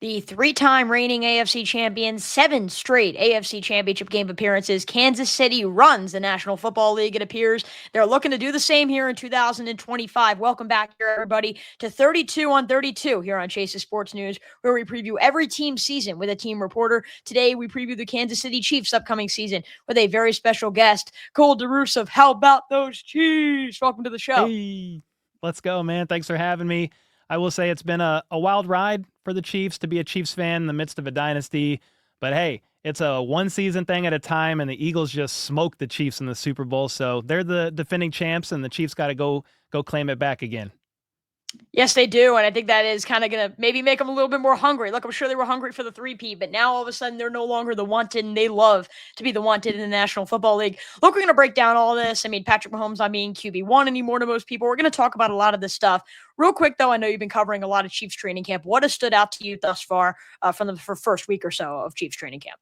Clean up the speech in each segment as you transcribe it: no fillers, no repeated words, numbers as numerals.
The three-time reigning AFC champions, 7 straight AFC championship game appearances. Kansas City runs the National Football League, it appears. They're looking to do the same here in 2025. Welcome back here, everybody, to 32 on 32 here on Chase's Sports News, where we preview every team's season with a team reporter. Today, we preview the Kansas City Chiefs' upcoming season with a very special guest, Cole DeRuse of How About Those Chiefs? Welcome to the show. Hey, let's go, man. Thanks for having me. I will say it's been a wild ride for the Chiefs to be a Chiefs fan in the midst of a dynasty. But hey, it's a one-season thing at a time, and the Eagles just smoked the Chiefs in the Super Bowl. So they're the defending champs, and the Chiefs got to go claim it back again. Yes, they do, and I think that is kind of going to maybe make them a little bit more hungry. Look, I'm sure they were hungry for the 3P, but now all of a sudden they're no longer the wanted, and they love to be the wanted in the National Football League. Look, we're going to break down all this. I mean, Patrick Mahomes not being QB1 anymore to most people. We're going to talk about a lot of this stuff. Real quick, though, I know you've been covering a lot of Chiefs training camp. What has stood out to you thus far from the first week or so of Chiefs training camp?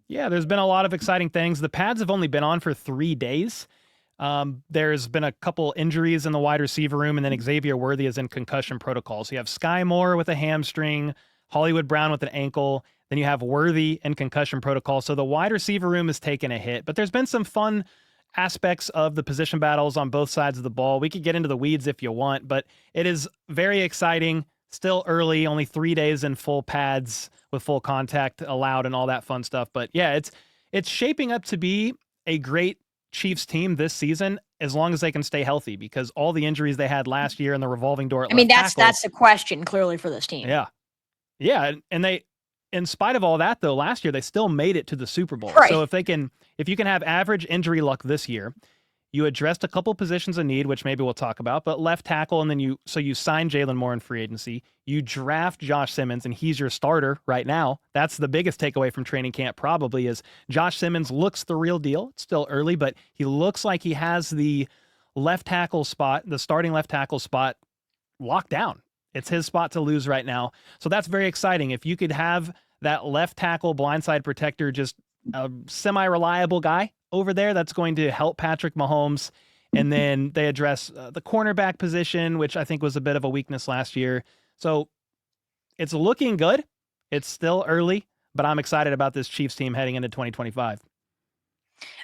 Yeah, there's been a lot of exciting things. The pads have only been on for 3 days. There's been a couple injuries in the wide receiver room, and then Xavier Worthy is in concussion protocol. So you have Sky Moore with a hamstring, Hollywood Brown with an ankle, then you have Worthy in concussion protocol. So the wide receiver room has taken a hit, but there's been some fun aspects of the position battles on both sides of the ball. We could get into the weeds if you want, but it is very exciting. Still early, only 3 days in full pads with full contact allowed and all that fun stuff. But yeah, it's shaping up to be a great Chiefs team this season, as long as they can stay healthy, because all the injuries they had last year in the revolving door at left tackle. That's the question clearly for this team. Yeah. And they, in spite of all that though, last year they still made it to the Super Bowl. Right. So if you can have average injury luck this year, you addressed a couple positions of need, which maybe we'll talk about, but left tackle, and then you sign Jalen Moore in free agency. You draft Josh Simmons, and he's your starter right now. That's the biggest takeaway from training camp probably, is Josh Simmons looks the real deal. It's still early, but he looks like he has the left tackle spot, the starting left tackle spot, locked down. It's his spot to lose right now. So that's very exciting. If you could have that left tackle blindside protector, just a semi-reliable guy over there that's going to help Patrick Mahomes. And then they address the cornerback position, which I think was a bit of a weakness last year. So it's looking good. It's still early, but I'm excited about this Chiefs team heading into 2025.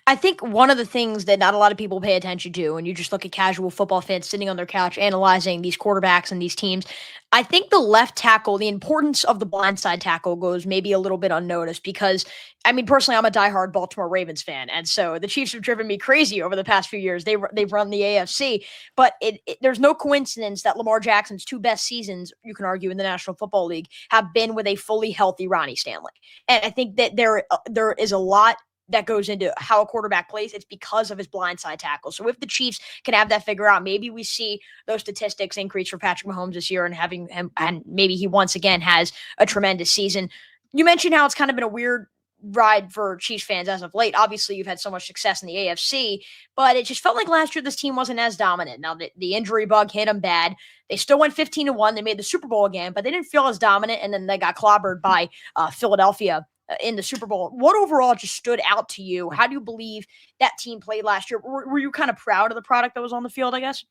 I think one of the things that not a lot of people pay attention to, and you just look at casual football fans sitting on their couch analyzing these quarterbacks and these teams, I think the left tackle, the importance of the blindside tackle goes maybe a little bit unnoticed because, I mean, personally, I'm a diehard Baltimore Ravens fan, and so the Chiefs have driven me crazy over the past few years. They've run the AFC, but there's no coincidence that Lamar Jackson's 2 best seasons, you can argue, in the National Football League have been with a fully healthy Ronnie Stanley. And I think that there is a lot that goes into how a quarterback plays. It's because of his blindside tackle. So if the Chiefs can have that figure out, maybe we see those statistics increase for Patrick Mahomes this year, and having him, and maybe he once again has a tremendous season. You mentioned how it's kind of been a weird ride for Chiefs fans as of late. Obviously, you've had so much success in the AFC, but it just felt like last year this team wasn't as dominant. Now, the injury bug hit them bad. They still went 15-1. They made the Super Bowl again, but they didn't feel as dominant, and then they got clobbered by Philadelphia in the Super Bowl. What overall just stood out to you? How do you believe that team played last year? Were you kind of proud of the product that was on the field, I guess?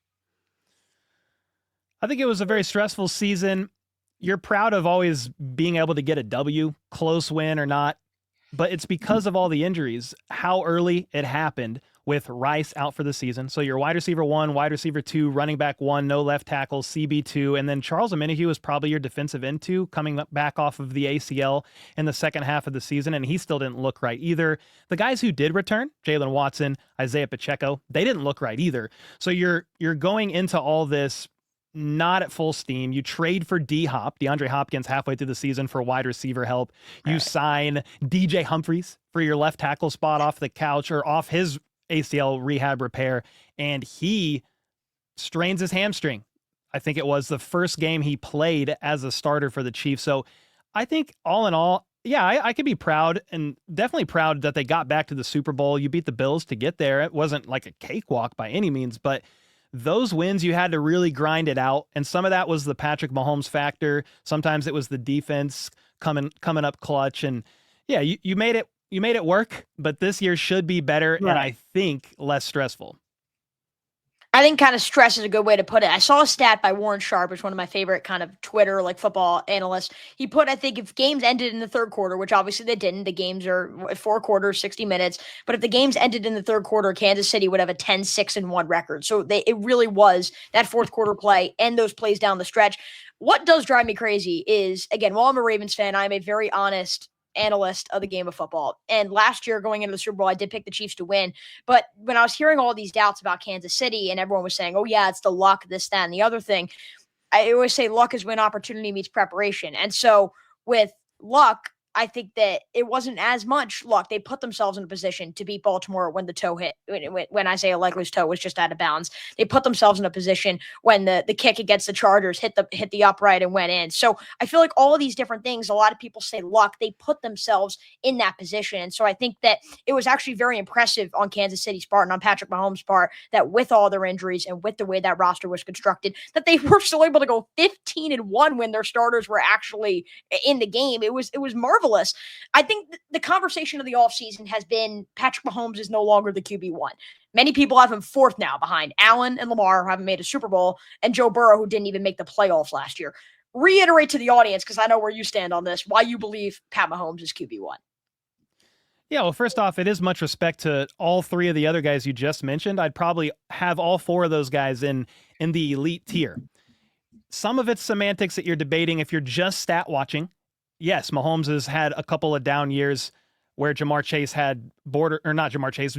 I think it was a very stressful season. You're proud of always being able to get a W, close win or not, but it's because of all the injuries, how early it happened with Rice out for the season. So your wide receiver 1, wide receiver 2, running back 1, no left tackle, CB2, and then Charles Omenihu is probably your defensive end 2 coming back off of the ACL in the second half of the season, and he still didn't look right either. The guys who did return, Jalen Watson, Isaiah Pacheco, they didn't look right either. So you're going into all this not at full steam. You trade for DeAndre Hopkins halfway through the season for wide receiver help. You sign DJ Humphries for your left tackle spot off the couch or off his ACL rehab repair, and he strains his hamstring. I think it was the first game he played as a starter for the Chiefs. So I think all in all, yeah, I could be proud, and definitely proud that they got back to the Super Bowl. You beat the Bills to get there. It wasn't like a cakewalk by any means, but those wins, you had to really grind it out. And some of that was the Patrick Mahomes factor. Sometimes it was the defense coming up clutch. And yeah, you made it work, but this year should be better, right, and I think less stressful. I think kind of stress is a good way to put it. I saw a stat by Warren Sharp, which is one of my favorite kind of Twitter like football analysts. He put, I think, if games ended in the third quarter, which obviously they didn't, the games are 4 quarters, 60 minutes. But if the games ended in the third quarter, Kansas City would have a 10-6-1 record. So it really was that fourth quarter play and those plays down the stretch. What does drive me crazy is, again, while I'm a Ravens fan, I'm a very honest analyst of the game of football. And last year going into the Super Bowl, I did pick the Chiefs to win. But when I was hearing all these doubts about Kansas City and everyone was saying, oh, yeah, it's the luck, this, that, and the other thing, I always say luck is when opportunity meets preparation. And so with luck, I think that it wasn't as much luck. They put themselves in a position to beat Baltimore when the toe hit, when Isaiah Likely's toe was just out of bounds. They put themselves in a position when the kick against the Chargers hit the upright and went in. So I feel like all of these different things, a lot of people say luck, they put themselves in that position. And so I think that it was actually very impressive on Kansas City's part and on Patrick Mahomes' part that with all their injuries and with the way that roster was constructed, that they were still able to go 15-1 when their starters were actually in the game. It was marvelous. I think the conversation of the offseason has been Patrick Mahomes is no longer the QB1. Many people have him fourth now behind Allen and Lamar, who haven't made a Super Bowl, and Joe Burrow, who didn't even make the playoffs last year. Reiterate to the audience, because I know where you stand on this, why you believe Pat Mahomes is QB1. Yeah, well, first off, it is much respect to all three of the other guys you just mentioned. I'd probably have all four of those guys in the elite tier. Some of it's semantics that you're debating. If you're just stat watching, yes, Mahomes has had a couple of down years where Jamar Chase had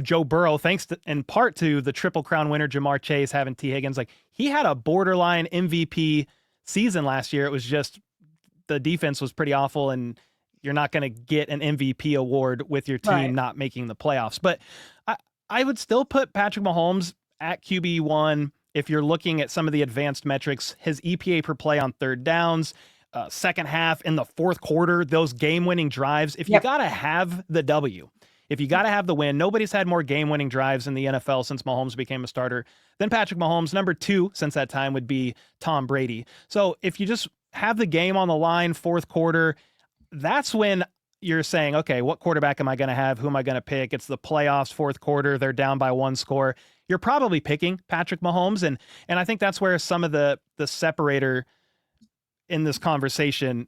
Joe Burrow, thanks to, in part to the Triple Crown winner Jamar Chase having T. Higgins. Like, he had a borderline MVP season last year. It was just the defense was pretty awful, and you're not going to get an MVP award with your team not making the playoffs. But I would still put Patrick Mahomes at QB1 if you're looking at some of the advanced metrics. His EPA per play on third downs, second half, in the fourth quarter, those game-winning drives. If you got to have the W, if you got to have the win, nobody's had more game-winning drives in the NFL since Mahomes became a starter than Patrick Mahomes. Number two since that time would be Tom Brady. So if you just have the game on the line, fourth quarter, that's when you're saying, okay, what quarterback am I going to have? Who am I going to pick? It's the playoffs, fourth quarter. They're down by one score. You're probably picking Patrick Mahomes. And I think that's where some of the separator in this conversation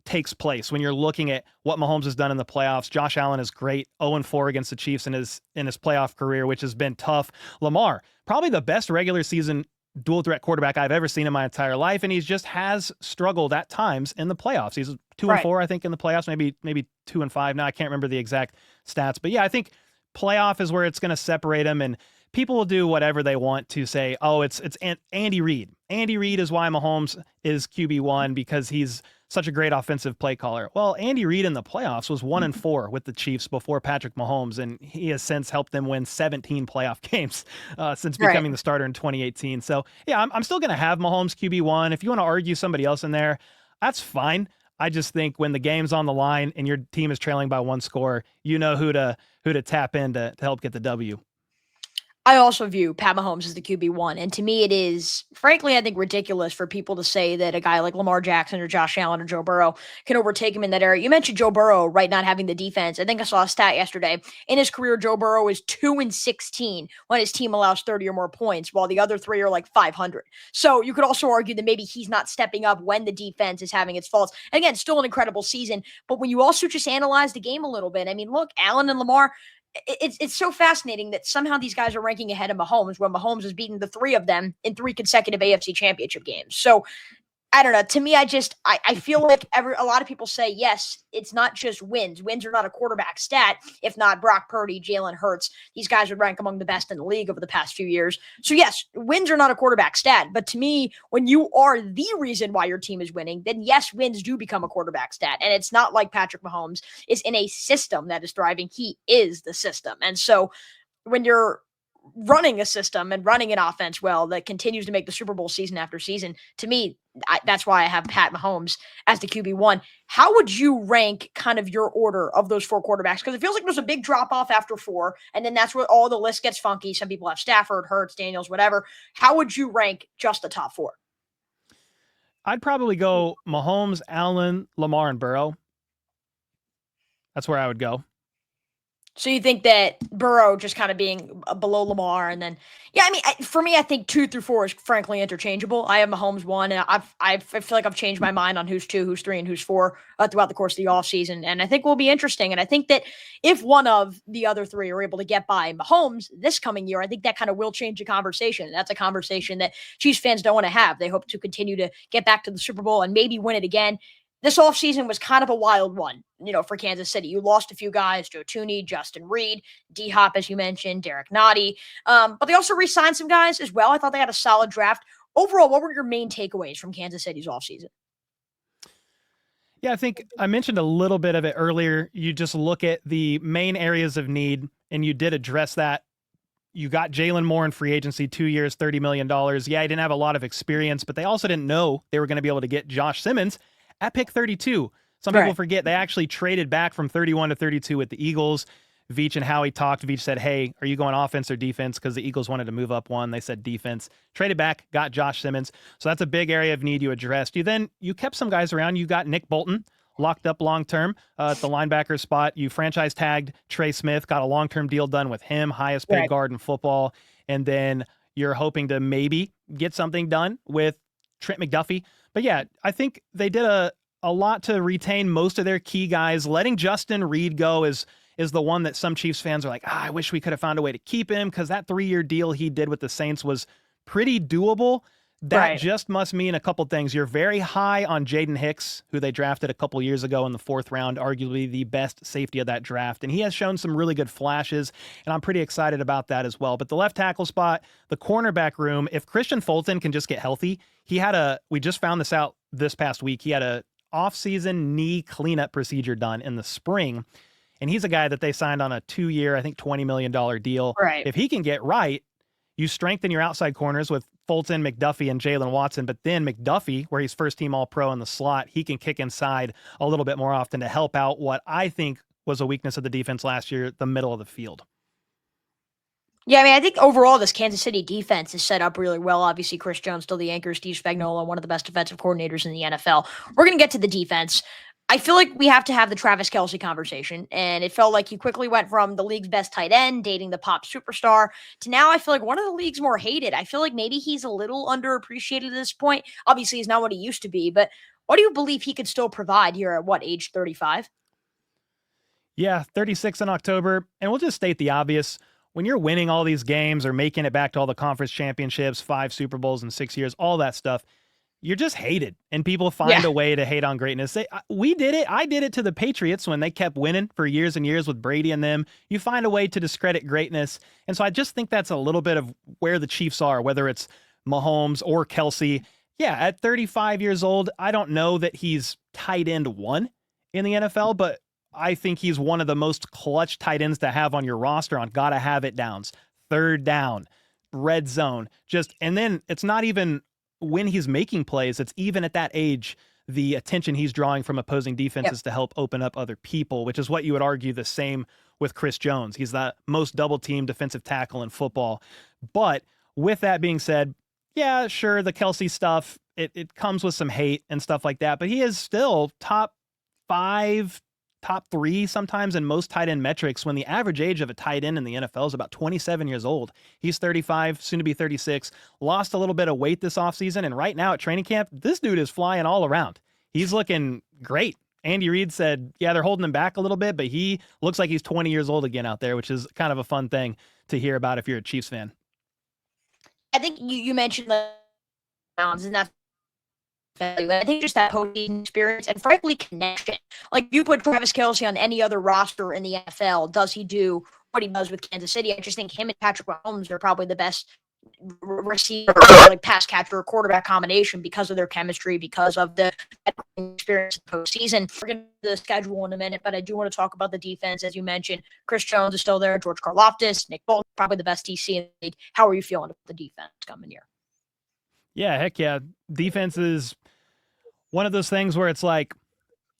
takes place. When you're looking at what Mahomes has done in the playoffs, Josh Allen is great, 0-4 against the Chiefs in his playoff career, which has been tough. Lamar, probably the best regular season dual threat quarterback I've ever seen in my entire life, and he just has struggled at times in the playoffs. He's 2-4, I think, in the playoffs, maybe 2-5. Now I can't remember the exact stats, but yeah, I think playoff is where it's going to separate him, and people will do whatever they want to say, oh, it's Andy Reid. Andy Reid is why Mahomes is QB1 because he's such a great offensive play caller. Well, Andy Reid in the playoffs was 1-4 with the Chiefs before Patrick Mahomes, and he has since helped them win 17 playoff games since becoming the starter in 2018. So yeah, I'm still going to have Mahomes QB1. If you want to argue somebody else in there, that's fine. I just think when the game's on the line and your team is trailing by one score, you know who to tap in to help get the W. I also view Pat Mahomes as the QB1. And to me, it is, frankly, I think ridiculous for people to say that a guy like Lamar Jackson or Josh Allen or Joe Burrow can overtake him in that area. You mentioned Joe Burrow, right, not having the defense. I think I saw a stat yesterday. In his career, Joe Burrow is 2-16 when his team allows 30 or more points, while the other three are like 500. So you could also argue that maybe he's not stepping up when the defense is having its faults. And again, still an incredible season. But when you also just analyze the game a little bit, I mean, look, Allen and Lamar, it's so fascinating that somehow these guys are ranking ahead of Mahomes when Mahomes has beaten the three of them in 3 consecutive AFC championship games. So I don't know. To me, I feel like a lot of people say, yes, it's not just wins. Wins are not a quarterback stat. If not Brock Purdy, Jalen Hurts, these guys would rank among the best in the league over the past few years. So yes, wins are not a quarterback stat. But to me, when you are the reason why your team is winning, then yes, wins do become a quarterback stat. And it's not like Patrick Mahomes is in a system that is thriving. He is the system. And so when you're running a system and running an offense well that continues to make the Super Bowl season after season, to me, that's why I have Pat Mahomes as the QB1. How would you rank kind of your order of those four quarterbacks? Because it feels like there's a big drop off after 4, and then that's where all the list gets funky. Some people have Stafford, Hurts, Daniels, whatever. How would you rank just the top 4? I'd probably go Mahomes, Allen, Lamar, and Burrow. That's where I would go. So you think that Burrow just kind of being below Lamar, and then yeah, I mean, for me, I think 2 through 4 is frankly interchangeable. I have Mahomes 1, and I feel like I've changed my mind on who's 2, who's 3, and who's 4 throughout the course of the offseason. And I think will be interesting. And I think that if one of the other 3 are able to get by Mahomes this coming year, I think that kind of will change the conversation. And that's a conversation that Chiefs fans don't want to have. They hope to continue to get back to the Super Bowl and maybe win it again. This offseason was kind of a wild one, for Kansas City. You lost a few guys, Joe Tooney, Justin Reid, D-Hop, as you mentioned, Derek Nottie. But they also re-signed some guys as well. I thought they had a solid draft. Overall, what were your main takeaways from Kansas City's offseason? Yeah, I think I mentioned a little bit of it earlier. You just look at the main areas of need, and you did address that. You got Jalen Moore in free agency, 2 years, $30 million. Yeah, he didn't have a lot of experience, but they also didn't know they were going to be able to get Josh Simmons at pick 32. Some people forget they actually traded back from 31 to 32 with the Eagles. Veach and Howie talked. Veach said, hey, are you going offense or defense? Because the Eagles wanted to move up one. They said defense. Traded back, got Josh Simmons. So that's a big area of need you addressed. You kept some guys around. You got Nick Bolton locked up long-term at the linebacker spot. You franchise tagged Trey Smith, got a long-term deal done with him, highest paid guard in football. And then you're hoping to maybe get something done with Trent McDuffie. But yeah, I think they did a lot to retain most of their key guys. Letting Justin Reid go is the one that some Chiefs fans are like, I wish we could have found a way to keep him, because that 3-year deal he did with the Saints was pretty doable. That just must mean a couple things. You're very high on Jaden Hicks, who they drafted a couple years ago in the 4th round, arguably the best safety of that draft. And he has shown some really good flashes, and I'm pretty excited about that as well. But the left tackle spot, the cornerback room, if Christian Fulton can just get healthy, we just found this out this past week, he had a off-season knee cleanup procedure done in the spring. And he's a guy that they signed on a 2-year, I think $20 million deal. If he can get right, you strengthen your outside corners with Fulton, McDuffie, and Jalen Watson. But then McDuffie, where he's first-team All-Pro in the slot, he can kick inside a little bit more often to help out what I think was a weakness of the defense last year, the middle of the field. Yeah, I mean, I think overall this Kansas City defense is set up really well. Obviously, Chris Jones still the anchor, Steve Spagnuolo, one of the best defensive coordinators in the NFL. We're going to get to the defense. I feel like we have to have the Travis Kelce conversation, and it felt like he quickly went from the league's best tight end, dating the pop superstar, to now I feel like one of the league's more hated. I feel like maybe he's a little underappreciated at this point. Obviously, he's not what he used to be, but what do you believe he could still provide here at age 35? Yeah, 36 in October, and we'll just state the obvious. When you're winning all these games or making it back to all the conference championships, 5 Super Bowls in 6 years, all that stuff, you're just hated, and people find a way to hate on greatness. We did it. I did it to the Patriots when they kept winning for years and years with Brady and them. You find a way to discredit greatness. And so I just think that's a little bit of where the Chiefs are, whether it's Mahomes or Kelce. Yeah, at 35 years old, I don't know that he's tight end 1 in the NFL, but I think he's one of the most clutch tight ends to have on your roster on gotta have it downs, 3rd down, red zone. And then it's not even when he's making plays, it's even at that age, the attention he's drawing from opposing defenses to help open up other people, which is what you would argue the same with Chris Jones. He's the most double-team defensive tackle in football. But with that being said, yeah, sure, the Kelce stuff, it comes with some hate and stuff like that, but he is still top 5, top 3 sometimes in most tight end metrics, when the average age of a tight end in the NFL is about 27 years old. He's 35, soon to be 36, lost a little bit of weight this offseason, and right now at training camp, this dude is flying all around. He's looking great. Andy Reid said, yeah, they're holding him back a little bit, but he looks like he's 20 years old again out there, which is kind of a fun thing to hear about if you're a Chiefs fan. I think you mentioned the downs, and that's value. I think just that postseason experience and frankly connection. Like you put Travis Kelce on any other roster in the NFL, does he do what he does with Kansas City? I just think him and Patrick Mahomes are probably the best receiver, like pass catcher or quarterback combination because of their chemistry, because of the experience in the postseason. We're going to the schedule in a minute, but I do want to talk about the defense. As you mentioned, Chris Jones is still there, George Karlaftis, Nick Bolton, probably the best TC in the league. How are you feeling about the defense coming here? Yeah, heck yeah. Defense is one of those things where it's like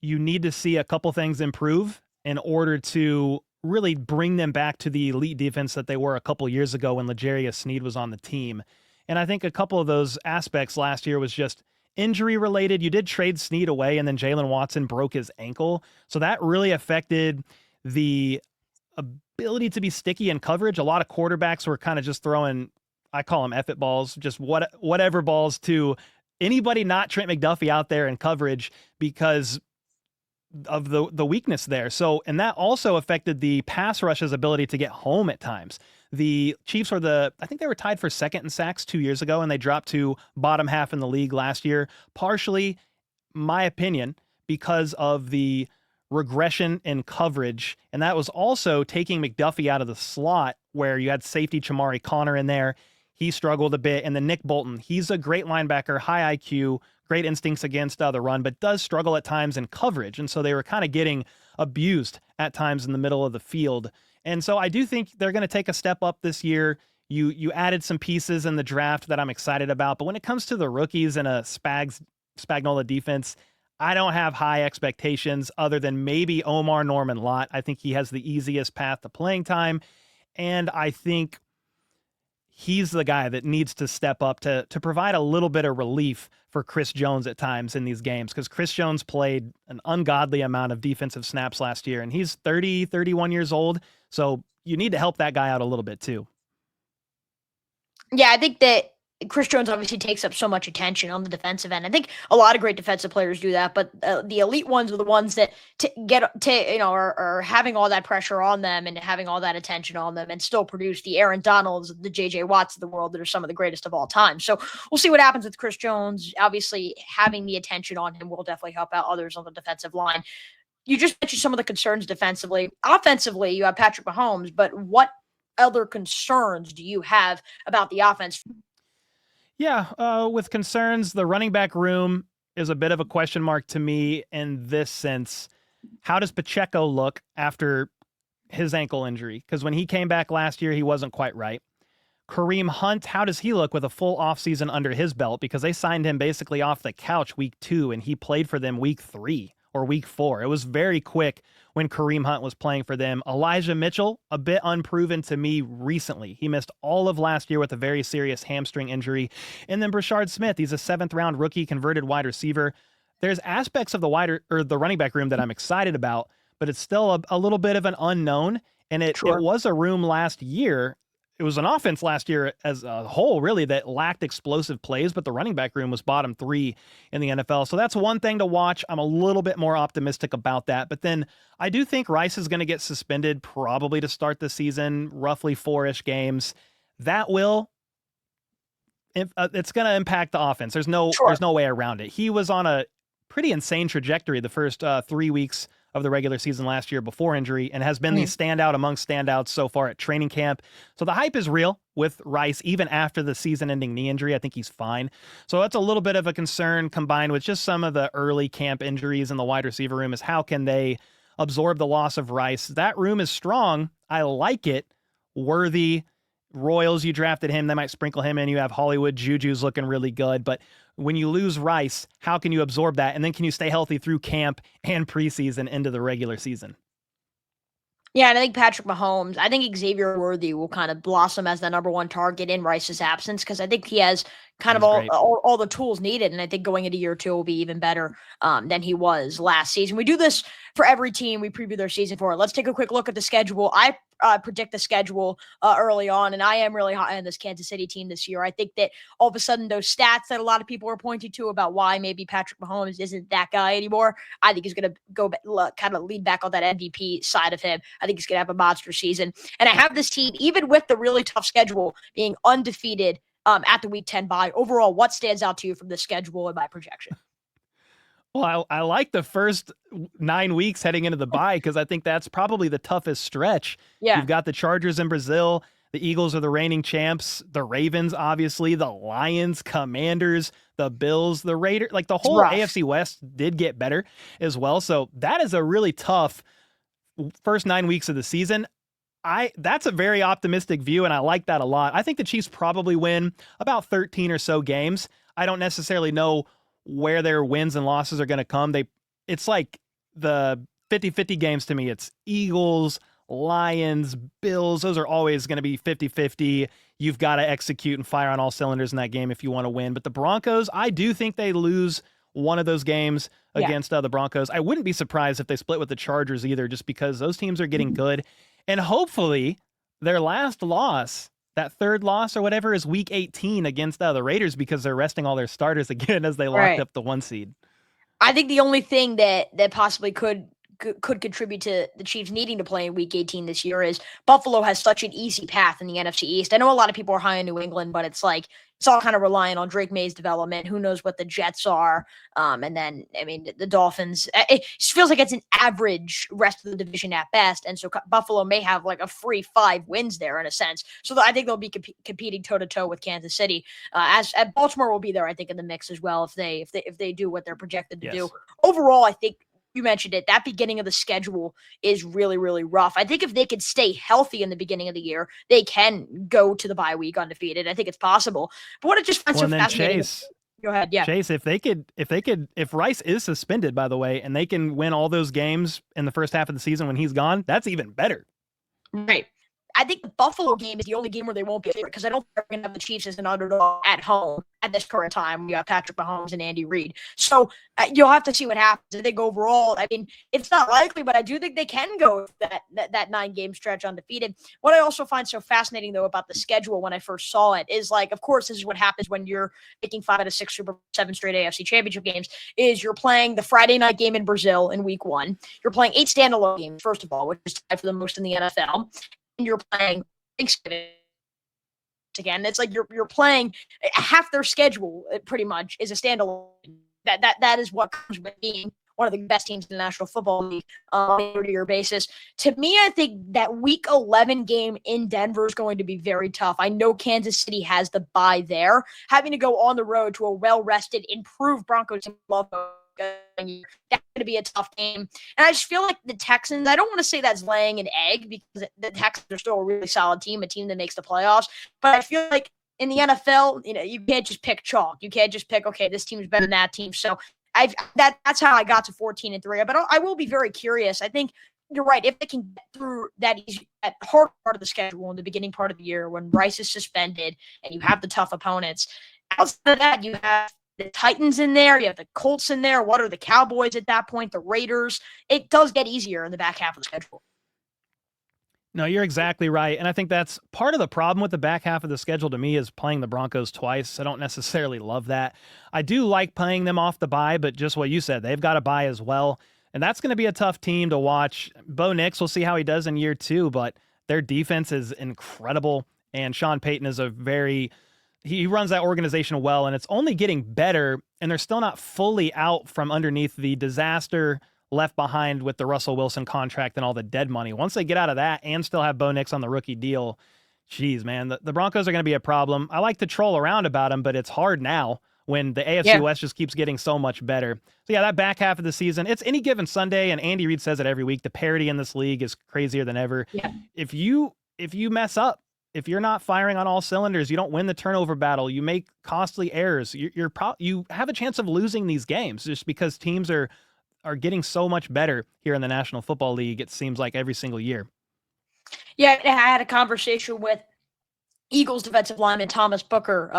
you need to see a couple things improve in order to really bring them back to the elite defense that they were a couple years ago when L'Jarius Sneed was on the team. And I think a couple of those aspects last year was just injury related. You did trade Sneed away, and then Jalen Watson broke his ankle. So that really affected the ability to be sticky in coverage. A lot of quarterbacks were kind of just throwing, I call them F-it balls, just whatever balls to anybody not Trent McDuffie out there in coverage because of the weakness there. So, and that also affected the pass rush's ability to get home at times. The Chiefs were I think they were tied for second in sacks 2 years ago, and they dropped to bottom half in the league last year. Partially, my opinion, because of the regression in coverage. And that was also taking McDuffie out of the slot where you had safety Chamari Connor in there. He struggled a bit. And then Nick Bolton, he's a great linebacker, high IQ, great instincts against the run, but does struggle at times in coverage. And so they were kind of getting abused at times in the middle of the field. And so I do think they're going to take a step up this year. You added some pieces in the draft that I'm excited about. But when it comes to the rookies and a Spagnuolo defense, I don't have high expectations other than maybe Omar Norman Lott. I think he has the easiest path to playing time. And I think he's the guy that needs to step up to provide a little bit of relief for Chris Jones at times in these games, because Chris Jones played an ungodly amount of defensive snaps last year, and he's 30, 31 years old. So you need to help that guy out a little bit too. Yeah, I think that Chris Jones obviously takes up so much attention on the defensive end. I think a lot of great defensive players do that, but the elite ones are the ones that are having all that pressure on them and having all that attention on them and still produce the Aaron Donalds, the JJ Watts of the world that are some of the greatest of all time. So we'll see what happens with Chris Jones. Obviously, having the attention on him will definitely help out others on the defensive line. You just mentioned some of the concerns defensively. Offensively, you have Patrick Mahomes, but what other concerns do you have about the offense? Yeah, with concerns, the running back room is a bit of a question mark to me in this sense. How does Pacheco look after his ankle injury? Because when he came back last year, he wasn't quite right. Kareem Hunt, how does he look with a full offseason under his belt? Because they signed him basically off the couch week 2, and he played for them week 3 or week 4. It was very quick when Kareem Hunt was playing for them. Elijah Mitchell, a bit unproven to me recently. He missed all of last year with a very serious hamstring injury. And then Brashard Smith, he's a 7th-round rookie, converted wide receiver. There's aspects of the running back room that I'm excited about, but it's still a little bit of an unknown. And it was a room last year. It was an offense last year as a whole, really, that lacked explosive plays, but the running back room was bottom 3 in the NFL. So that's one thing to watch. I'm a little bit more optimistic about that. But then I do think Rice is going to get suspended probably to start the season, roughly 4-ish games. It's going to impact the offense. There's no way around it. He was on a pretty insane trajectory the first 3 weeks of the regular season last year before injury, and has been the standout amongst standouts so far at training camp. So the hype is real with Rice, even after the season-ending knee injury. I think he's fine. So that's a little bit of a concern combined with just some of the early camp injuries in the wide receiver room is how can they absorb the loss of Rice? That room is strong. I like it. Worthy, Royals, you drafted him. They might sprinkle him in. You have Hollywood. Juju's looking really good. But when you lose Rice, how can you absorb that? And then can you stay healthy through camp and preseason into the regular season? Yeah, and I think Patrick Mahomes, I think Xavier Worthy will kind of blossom as the number 1 target in Rice's absence, because I think he has kind of all the tools needed. And I think going into year 2 will be even better than he was last season. We do this for every team. We preview their season for it. Let's take a quick look at the schedule. I predict the schedule early on, and I am really high on this Kansas City team this year. I think that all of a sudden those stats that a lot of people are pointing to about why maybe Patrick Mahomes isn't that guy anymore, I think he's going to go kind of lead back on that MVP side of him. I think he's going to have a monster season. And I have this team, even with the really tough schedule, being undefeated at the Week 10 bye. Overall, what stands out to you from the schedule and my projection? Well, I like the first 9 weeks heading into the bye because I think that's probably the toughest stretch. Yeah. You've got the Chargers in Brazil. The Eagles are the reigning champs. The Ravens, obviously. The Lions, Commanders, the Bills, the Raiders. Like the whole AFC West did get better as well. So that is a really tough first 9 weeks of the season. That's a very optimistic view, and I like that a lot. I think the Chiefs probably win about 13 or so games. I don't necessarily know where their wins and losses are going to come. It's like the 50-50 games to me. It's Eagles, Lions, Bills. Those are always going to be 50-50. You've got to execute and fire on all cylinders in that game if you want to win. But the Broncos, I do think they lose one of those games against the Broncos. I wouldn't be surprised if they split with the Chargers either, just because those teams are getting good. And hopefully their last loss, that third loss or whatever, is week 18 against the Raiders, because they're resting all their starters again as they locked Right. up the 1 seed. I think the only thing that possibly could contribute to the Chiefs needing to play in Week 18 this year is Buffalo has such an easy path in the NFC East. I know a lot of people are high on New England, but it's like it's all kind of relying on Drake May's development. Who knows what the Jets are? And then, I mean, the Dolphins. It just feels like it's an average rest of the division at best. And so Buffalo may have like a free 5 wins there in a sense. So I think they'll be competing toe to toe with Kansas City. As Baltimore will be there, I think, in the mix as well if they do what they're projected to do. Overall, I think you mentioned it, that beginning of the schedule is really, really rough. I think if they could stay healthy in the beginning of the year, they can go to the bye week undefeated. I think it's possible. But what it just finds so fascinating. Chase, go ahead, yeah. Chase, if Rice is suspended, by the way, and they can win all those games in the first half of the season when he's gone, that's even better. Right. I think the Buffalo game is the only game where they won't be a favorite because I don't think they're going to have the Chiefs as an underdog at home at this current time. We have Patrick Mahomes and Andy Reid. So you'll have to see what happens. I think overall, I mean, it's not likely, but I do think they can go that 9-game stretch undefeated. What I also find so fascinating, though, about the schedule when I first saw it is, like, of course, this is what happens when you're making 5 out of 6 7 straight AFC championship games, is you're playing the Friday night game in Brazil in week 1. You're playing 8 standalone games, first of all, which is tied for the most in the NFL. You're playing Thanksgiving again. It's like you're playing half their schedule pretty much is a standalone. That is what comes with being one of the best teams in the National Football League on a year-to-year basis. To me, I think that Week 11 game in Denver is going to be very tough. I know Kansas City has the bye there. Having to go on the road to a well-rested, improved Broncos team, that's going to be a tough game. And I just feel like the Texans, I don't want to say that's laying an egg because the Texans are still a really solid team, a team that makes the playoffs. But I feel like in the NFL, you can't just pick chalk. You can't just pick, okay, this team's better than that team. So that's how I got to 14-3. But I will be very curious. I think you're right. If they can get through that hard part of the schedule in the beginning part of the year when Rice is suspended and you have the tough opponents, outside of that, you have the Titans in there. You have the Colts in there. What are the Cowboys at that point? The Raiders. It does get easier in the back half of the schedule. No, you're exactly right. And I think that's part of the problem with the back half of the schedule to me is playing the Broncos twice. I don't necessarily love that. I do like playing them off the bye, but just what you said, they've got a bye as well. And that's going to be a tough team to watch. Bo Nix, we'll see how he does in year 2, but their defense is incredible. And Sean Payton is he runs that organization well, and it's only getting better, and they're still not fully out from underneath the disaster left behind with the Russell Wilson contract and all the dead money. Once they get out of that and still have Bo Nix on the rookie deal, geez, man, the Broncos are going to be a problem. I like to troll around about them, but it's hard now when the AFC West just keeps getting so much better. So yeah, that back half of the season, it's any given Sunday, and Andy Reid says it every week, the parity in this league is crazier than ever. Yeah. If you mess up, if you're not firing on all cylinders, you don't win the turnover battle, you make costly errors, you have a chance of losing these games just because teams are getting so much better here in the National Football League, it seems like every single year. Yeah, I had a conversation with Eagles defensive lineman Thomas Booker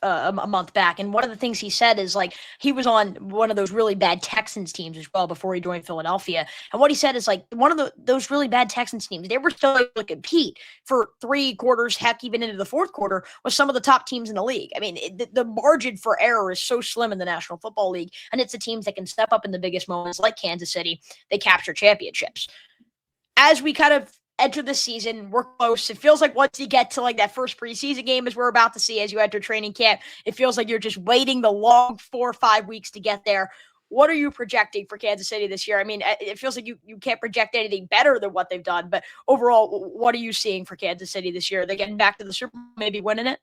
a month back, and one of the things he said is, like, he was on one of those really bad Texans teams as well before he joined Philadelphia, and what he said is, like, one of those really bad Texans teams, they were still able to compete for 3 quarters, heck, even into the 4th quarter, with some of the top teams in the league. I mean, the margin for error is so slim in the National Football League, and it's the teams that can step up in the biggest moments, like Kansas City, they capture championships. As we kind of enter the season, we're close. It feels like once you get to like that first preseason game, as we're about to see as you enter training camp, it feels like you're just waiting the long 4 or 5 weeks to get there. What are you projecting for Kansas City this year? I mean, it feels like you can't project anything better than what they've done, but overall, what are you seeing for Kansas City this year? Are they getting back to the Super Bowl, maybe winning it?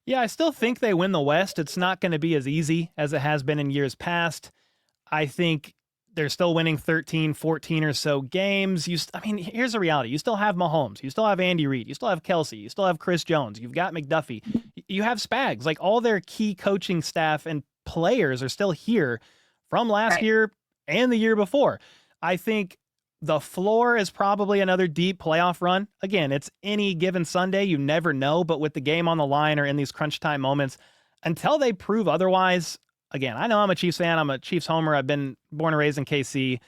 Yeah, I still think they win the West. It's not going to be as easy as it has been in years past. I think they're still winning 13, 14 or so games. Here's the reality. You still have Mahomes. You still have Andy Reid. You still have Kelce. You still have Chris Jones. You've got McDuffie. You have Spags. Like, all their key coaching staff and players are still here from last year and the year before. I think the floor is probably another deep playoff run. Again, it's any given Sunday. You never know. But with the game on the line or in these crunch time moments, until they prove otherwise, again, I know I'm a Chiefs fan. I'm a Chiefs homer. I've been born and raised in KC,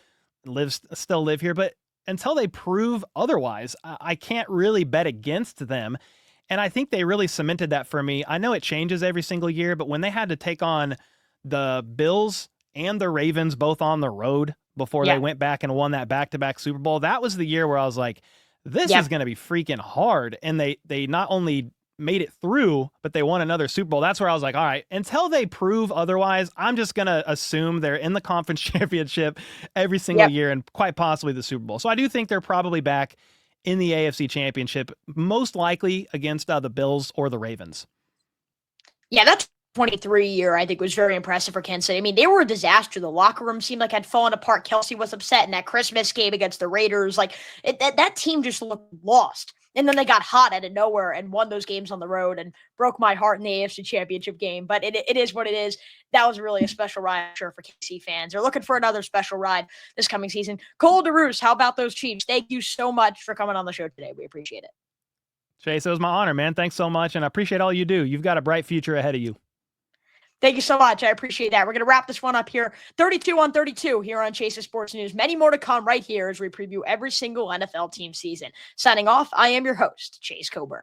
still live here. But until they prove otherwise, I can't really bet against them. And I think they really cemented that for me. I know it changes every single year, but when they had to take on the Bills and the Ravens both on the road before they went back and won that back-to-back Super Bowl, that was the year where I was like, this is going to be freaking hard. And they not only made it through, but they won another Super Bowl. That's where I was like, all right, until they prove otherwise, I'm just going to assume they're in the conference championship every single year and quite possibly the Super Bowl. So I do think they're probably back in the AFC Championship, most likely against the Bills or the Ravens. Yeah, that's 23 year, I think, was very impressive for Kansas City. I mean, they were a disaster. The locker room seemed like had fallen apart. Kelce was upset in that Christmas game against the Raiders. Like, that team just looked lost. And then they got hot out of nowhere and won those games on the road and broke my heart in the AFC Championship game. But it is what it is. That was really a special ride, I'm sure, for KC fans. They're looking for another special ride this coming season. Cole DeRuse, how about those Chiefs? Thank you so much for coming on the show today. We appreciate it. Chase, it was my honor, man. Thanks so much, and I appreciate all you do. You've got a bright future ahead of you. Thank you so much. I appreciate that. We're going to wrap this one up here. 32 on 32 here on Chase's Sports News. Many more to come right here as we preview every single NFL team season. Signing off, I am your host, Chase Coburn.